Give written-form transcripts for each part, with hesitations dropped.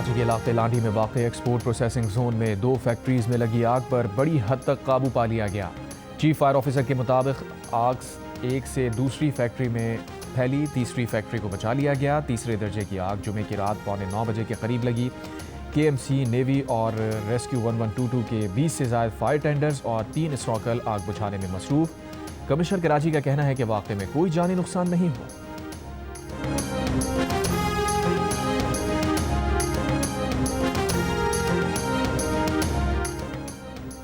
कराची के इलाके लांडी में वाक़ एक्सपोर्ट प्रोसेसिंग जोन में 2 फैक्ट्रीज़ में लगी आग पर बड़ी हद तक काबू पा लिया गया। चीफ फायर ऑफिसर के मुताबिक आग एक से दूसरी फैक्ट्री में फैली, तीसरी फैक्ट्री को बचा लिया गया। तीसरे दर्जे की आग जुमे की रात 8:45 बजे के करीब लगी। KMC, नेवी और रेस्क्यू 1122 के 20 से ज़ायद फायर टेंडर्स और 3 स्नॉकल आग बुझाने में मसरूफ़। कमिश्नर कराची का कहना है कि वाक़े में कोई जानी नुकसान नहीं हुआ।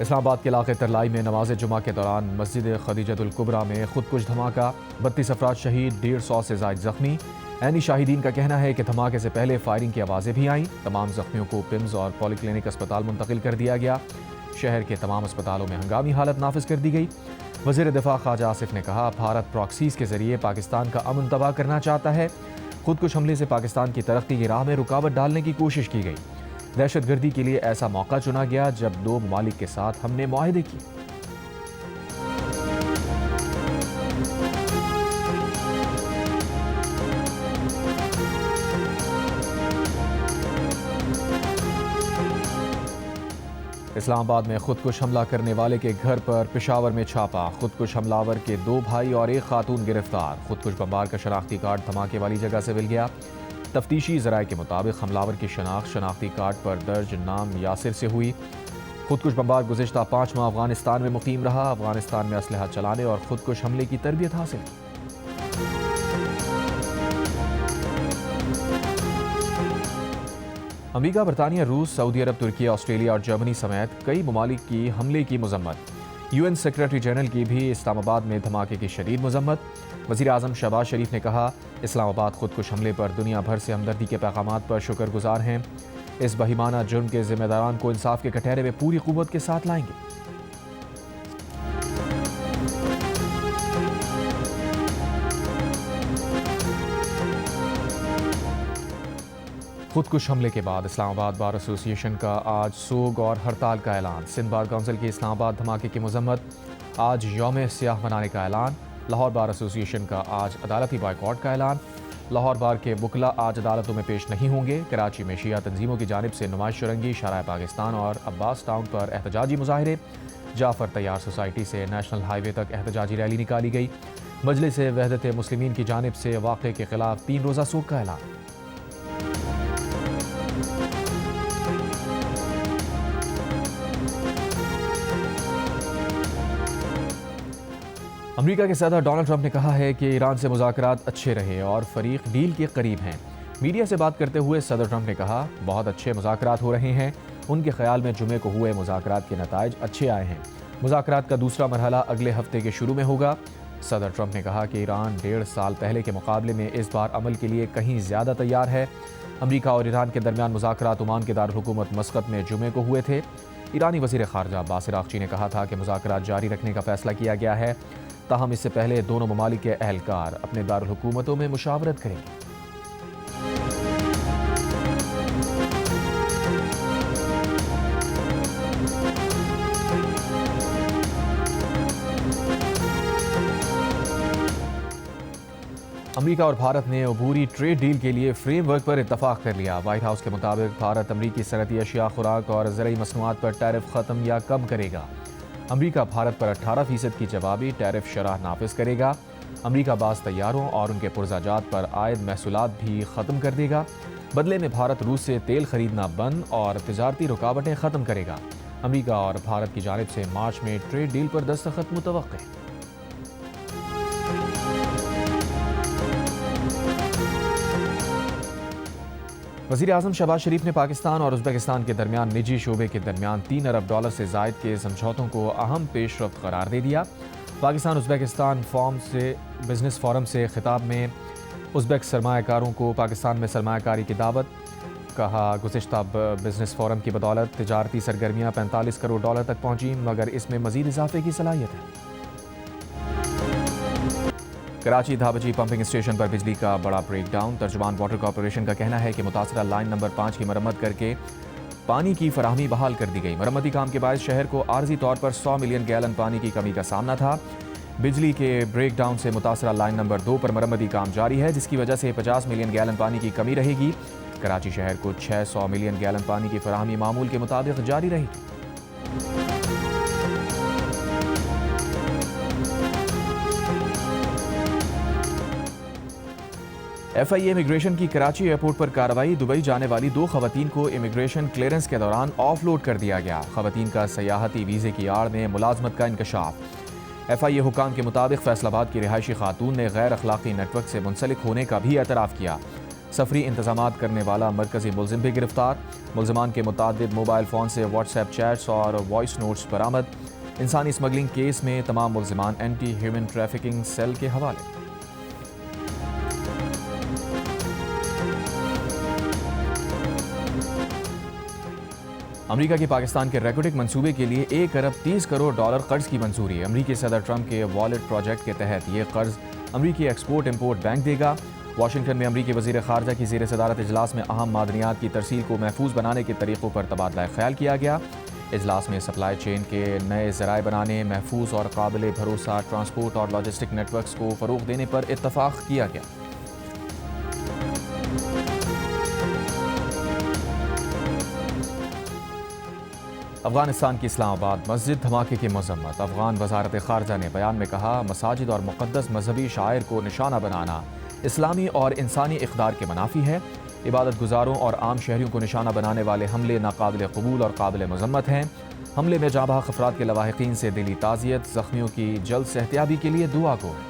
इस्लामाबाद के इलाके तरलाई में नमाज जुमा के दौरान मस्जिद खदीजतुल कुबरा में खुदकुश धमाका, 32 अफराद शहीद, 150 से ज़ायद ज़ख्मी। ऐनी शाहिदीन का कहना है कि धमाके से पहले फायरिंग की आवाज़ें भी आईं। तमाम ज़ख्मियों को पिम्स और पॉलीक्लिनिक अस्पताल मुंतकिल कर दिया गया। शहर के तमाम अस्पतालों में हंगामी हालत नाफिज कर दी गई। वज़ीर दिफा ख्वाजा आसिफ ने कहा, भारत प्रॉक्सीज़ के ज़रिए पाकिस्तान का अमन तबाह करना चाहता है। खुदकुश हमले से पाकिस्तान की तरक्की की राह में रुकावट डालने की कोशिश की गई। दहशत गर्दी के लिए ऐसा मौका चुना गया जब 2 ममालिक के साथ हमने मुआहदे किए। इस्लामाबाद में खुदकुश हमला करने वाले के घर पर पेशावर में छापा, खुदकुश हमलावर के 2 भाई और 1 खातून गिरफ्तार। खुदकुश बमबार का शनाख्ती कार्ड धमाके वाली जगह से मिल गया। तफ्तीशी ज़राए के मुताबिक हमलावर की शनाख्ती कार्ड पर दर्ज नाम यासिर से हुई। खुदकुश बमबार गुज़िश्ता 5 माह अफगानिस्तान में मुकीम रहा। अफगानिस्तान में असलहा चलाने और खुदकुश हमले की तरबियत हासिल की। अमेरिका, बरतानिया, रूस, सऊदी अरब, तुर्की, ऑस्ट्रेलिया और जर्मनी समेत कई ममालिक की हमले की मजम्मत। UN सेक्रेटरी जनरल की भी इस्लामाबाद में धमाके की शदीद मजम्मत। वज़ीर आज़म शहबाज शरीफ ने कहा, इस्लामाबाद खुदकुश हमले पर दुनिया भर से हमदर्दी के पैगामात पर शुक्रगुजार हैं। इस बहिमाना जुर्म के ज़िम्मेदारान को इंसाफ के कटहरे में पूरी क़ुव्वत के साथ लाएंगे। खुदकुश हमले के बाद इस्लामाबाद बार एसोसिएशन का आज सोग और हड़ताल का ऐलान। सिंध बार काउंसिल की इस्लामाबाद धमाके की मजम्मत, आज यौम सियाह मनाने का ऐलान। लाहौर बार एसोसिएशन का आज अदालती बाइकॉट का ऐलान। लाहौर बार के बुकला आज अदालतों में पेश नहीं होंगे। कराची में शिया तंजीमों की जानिब से नुमाइश रंगी, शराय पाकिस्तान और अब्बास टाउन पर एहतजाजी मुजाहिरे। जाफर तैयार सोसाइटी से नेशनल हाईवे तक एहतजाजी रैली निकाली गई। मजलिस वहदत मुस्लिमीन की जानिब से वाक़े के खिलाफ 3 रोज़ा सोग का ऐलान। अमेरिका के सदर डोनाल्ड ट्रंप ने कहा है कि ईरान से मुज़ाकरात अच्छे रहे और फरीक डील के करीब हैं। मीडिया से बात करते हुए सदर ट्रंप ने कहा, बहुत अच्छे मुज़ाकरात हो रहे हैं। उनके ख्याल में जुमे को हुए मुज़ाकरात के नताइज अच्छे आए हैं। मुज़ाकरात का दूसरा मरहला अगले हफ्ते के शुरू में होगा। सदर ट्रंप ने कहा कि ईरान 1.5 साल पहले के मुकाबले में इस बार अमल के लिए कहीं ज़्यादा तैयार है। अमेरिका और ईरान के दरमियान मुज़ाकरात ओमान के दारुल-हुकूमत मस्कत में जुमे को हुए थे। ईरानी वज़ीर ख़ारजा बासिर आक़ची ने कहा था कि मुज़ाकरात जारी रखने का फ़ैसला किया गया है। ताहम इससे पहले दोनों ममालिक के अहलकार अपने दारुल हुकूमतों में मुशावरत करेंगे। अमेरिका और भारत ने अबूरी ट्रेड डील के लिए फ्रेमवर्क पर इत्तफाक कर लिया। व्हाइट हाउस के मुताबिक भारत अमरीकी सनती अशिया, खुराक और ज़रई मसनूआत पर टैरिफ ख़त्म या कम करेगा। अमेरिका भारत पर 18% की जवाबी टैरिफ शरह नाफिज करेगा। अमेरिका बाज़ तैयारों और उनके पुर्जाजात पर आयद महसूलात भी ख़त्म कर देगा। बदले में भारत रूस से तेल खरीदना बंद और तिजारती रुकावटें ख़त्म करेगा। अमेरिका और भारत की जानिब से मार्च में ट्रेड डील पर दस्तखत मुतवक्किल है। वज़ीर आज़म शहबाज शरीफ ने पाकिस्तान और उज़्बेकिस्तान के दरमियान निजी शोबे के दरमियान $3 अरब से ज़ायद के समझौतों को अहम पेशरफ्त करार दे दिया। पाकिस्तान उज़्बेकिस्तान बिज़नेस फोरम से खिताब में उज़्बेक सरमायाकारों को पाकिस्तान में सरमायाकारी की दावत। कहा, गुज़िश्ता बिज़नेस फोरम की बदौलत तिजारती सरगर्मियाँ $45 करोड़ तक पहुँची, मगर इसमें मज़ीद इजाफे की सलाहियत है। कराची धाबची पंपिंग स्टेशन पर बिजली का बड़ा ब्रेकडाउन। तर्जुमान वाटर कॉरपोरेशन का कहना है कि मुतासरा लाइन नंबर 5 की मरम्मत करके पानी की फराहमी बहाल कर दी गई। मरम्मती काम के बाद शहर को आर्जी तौर पर 100 मिलियन गैलन पानी की कमी का सामना था। بجلی کے بریک ڈاؤن سے متاثرہ لائن نمبر 2 پر مرمتی کام جاری ہے، جس کی وجہ سے 50 ملین گیلن پانی کی کمی رہے گی۔ کراچی شہر کو 600 ملین گیلن پانی کی فراہمی معمول کے مطابق جاری رہے گی۔ ایف آئی اے امیگریشن کی کراچی ایئرپورٹ پر کارروائی، دبئی جانے والی 2 خواتین کو امیگریشن کلیئرنس کے دوران آف لوڈ کر دیا گیا۔ خواتین کا سیاحتی ویزے کی آڑ میں ملازمت کا انکشاف۔ ایف آئی اے حکام کے مطابق فیصل آباد کی رہائشی خاتون نے غیر اخلاقی نیٹ ورک سے منسلک ہونے کا بھی اعتراف کیا۔ سفری انتظامات کرنے والا مرکزی ملزم بھی گرفتار۔ ملزمان کے متعدد موبائل فون سے واٹس ایپ چیٹس اور وائس نوٹس برآمد۔ انسانی اسمگلنگ کیس میں تمام ملزمان اینٹی ہیومن ٹریفکنگ سیل کے حوالے۔ امریکہ کی پاکستان کے ریکوٹک منصوبے کے لیے $1 ارب 30 کروڑ قرض کی منظوری۔ امریکی صدر ٹرمپ کے والیٹ پروجیکٹ کے تحت یہ قرض امریکی ایکسپورٹ امپورٹ بینک دے گا۔ واشنگٹن میں امریکی وزیر خارجہ کی زیر صدارت اجلاس میں اہم معدنیات کی ترسیل کو محفوظ بنانے کے طریقوں پر تبادلہ خیال کیا گیا۔ اجلاس میں سپلائی چین کے نئے ذرائع بنانے، محفوظ اور قابل بھروسہ ٹرانسپورٹ اور لاجسٹک نیٹ ورکس کو فروغ دینے پر اتفاق کیا گیا۔ افغانستان کی اسلام آباد مسجد دھماکے کی مذمت۔ افغان وزارت خارجہ نے بیان میں کہا، مساجد اور مقدس مذہبی شعائر کو نشانہ بنانا اسلامی اور انسانی اقدار کے منافی ہے۔ عبادت گزاروں اور عام شہریوں کو نشانہ بنانے والے حملے ناقابل قبول اور قابل مذمت ہیں۔ حملے میں جاں بحق افراد کے لواحقین سے دلی تعزیت، زخمیوں کی جلد صحتیابی کے لیے دعا گو ہے۔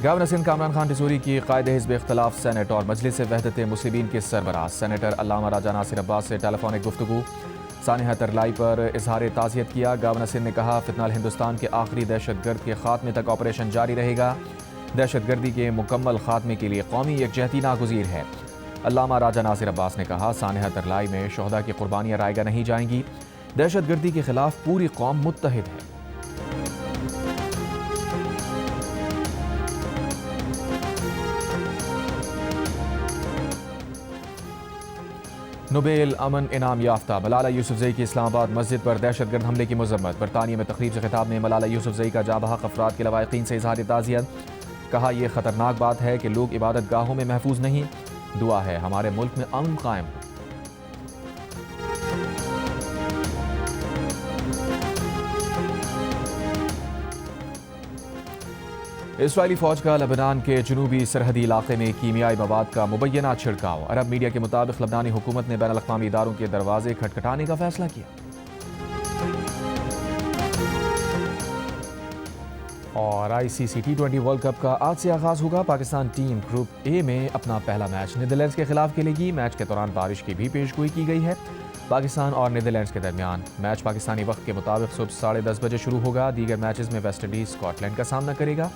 گورنر سندھ کامران خان ٹیسوری کی قائد حزب اختلاف سینٹ اور مجلس وحدت مسلمین کے سربراہ سینیٹر علامہ راجہ ناصر عباس سے ٹیلی فونک گفتگو۔ سانحہ ترلائی پر اظہار تعزیت کیا۔ گورنر سندھ نے کہا، فتنہ ہندوستان کے آخری دہشت گرد کے خاتمے تک آپریشن جاری رہے گا۔ دہشت گردی کے مکمل خاتمے کے لیے قومی یکجہتی ناگزیر ہے۔ علامہ راجہ ناصر عباس نے کہا، سانحہ ترلائی میں شہداء کی قربانیاں رائیگاں نہیں جائیں گی۔ دہشت گردی کے خلاف پوری قوم متحد ہے۔ نوبیل امن انعام یافتہ ملالہ یوسفزئی کی اسلام آباد مسجد پر دہشت گرد حملے کی مذمت۔ برطانیہ میں تقریب سے خطاب میں ملالہ یوسفزئی کا جاں بحق افراد کے لواحقین سے اظہار تعزیت۔ کہا، یہ خطرناک بات ہے کہ لوگ عبادت گاہوں میں محفوظ نہیں۔ دعا ہے ہمارے ملک میں امن قائم ہو۔ اسرائیلی فوج کا لبنان کے جنوبی سرحدی علاقے میں کیمیائی مواد کا مبینہ چھڑکاؤ۔ عرب میڈیا کے مطابق لبنانی حکومت نے بین الاقوامی اداروں کے دروازے کھٹکھٹانے کا فیصلہ کیا۔ اور ICC T20 ورلڈ کپ کا آج سے آغاز ہوگا۔ پاکستان ٹیم گروپ اے میں اپنا پہلا میچ نیدرلینڈز کے خلاف کھیلے گی۔ میچ کے دوران بارش کی بھی پیش گوئی کی گئی ہے۔ پاکستان اور نیدرلینڈز کے درمیان میچ پاکستانی وقت کے مطابق صبح 10:30 بجے شروع ہوگا۔ دیگر میچز میں ویسٹ انڈیز اسکاٹ لینڈ کا سامنا کرے گا،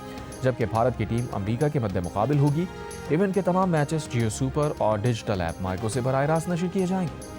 جبکہ بھارت کی ٹیم امریکہ کے مد مقابل ہوگی۔ ایونٹ کے تمام میچز جیو سپر اور ڈیجیٹل ایپ مائیکو سے براہ راست نشر کیے جائیں گے۔